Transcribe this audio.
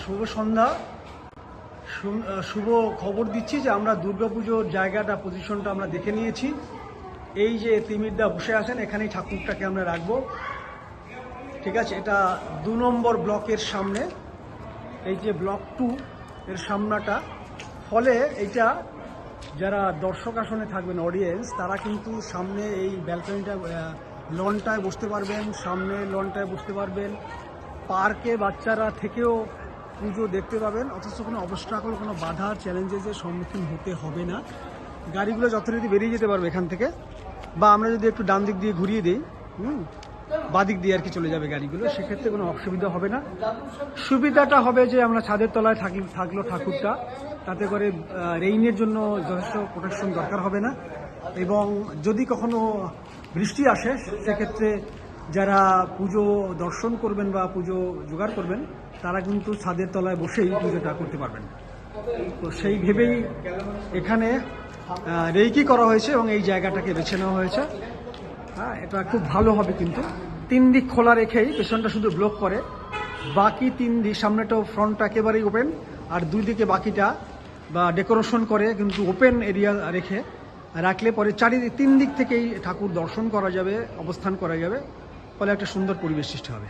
শুভ সন্ধ্যা। শুভ খবর দিচ্ছি যে আমরা দুর্গাপুজোর জায়গাটা পজিশনটা আমরা দেখে নিয়েছি। এই যে তিমিরদা বসে আছেন, এখানেই ঠাকুরটাকে আমরা রাখবো। ঠিক আছে, এটা 2 নম্বর ব্লকের সামনে, এই যে ব্লক 2 এর সামনাটা। ফলে এইটা যারা দর্শক আসনে থাকবেন, অডিয়েন্স, তারা কিন্তু সামনে এই ব্যালকনিটা লনটায় বসতে পারবেন, সামনে লনটায় বসতে পারবেন। পার্কে বাচ্চারা থেকেও পুজো দেখতে পাবেন, অথচ কোনো অবস্ট্রাকল, কোনো বাধা, চ্যালেঞ্জেসের সম্মুখীন হতে হবে না। গাড়িগুলো যথারীতি বেরিয়ে যেতে পারবে এখান থেকে, বা আমরা যদি একটু ডান দিক দিয়ে ঘুরিয়ে দিই, বাদিক দিয়ে আর কি চলে যাবে গাড়িগুলো, সেক্ষেত্রে কোনো অসুবিধা হবে না। সুবিধাটা হবে যে আমরা ছাদের তলায় থাকলো ঠাকুরটা, তাতে করে রেইনের জন্য যথেষ্ট প্রোটেকশন দরকার হবে না। এবং যদি কখনো বৃষ্টি আসে, সেক্ষেত্রে যারা পুজো দর্শন করবেন বা পুজো জোগাড় করবেন, তারা কিন্তু ছাদের তলায় বসেই পুজোটা করতে পারবেন। তো সেই ভেবেই এখানে রেইকি করা হয়েছে এবং এই জায়গাটাকে বেছে নেওয়া হয়েছে। হ্যাঁ, এটা খুব ভালো হবে। কিন্তু 3 দিক খোলা রেখেই, পেছনটা শুধু ব্লক করে, বাকি 3 দিক, সামনেটাও ফ্রন্টটা একেবারেই ওপেন, আর 2 দিকে বাকিটা বা ডেকোরেশন করে কিন্তু ওপেন এরিয়া রাখলে পরে 3 দিক থেকেই ঠাকুর দর্শন করা যাবে, অবস্থান করা যাবে। ফলে একটা সুন্দর পরিবেশ সৃষ্টি হবে।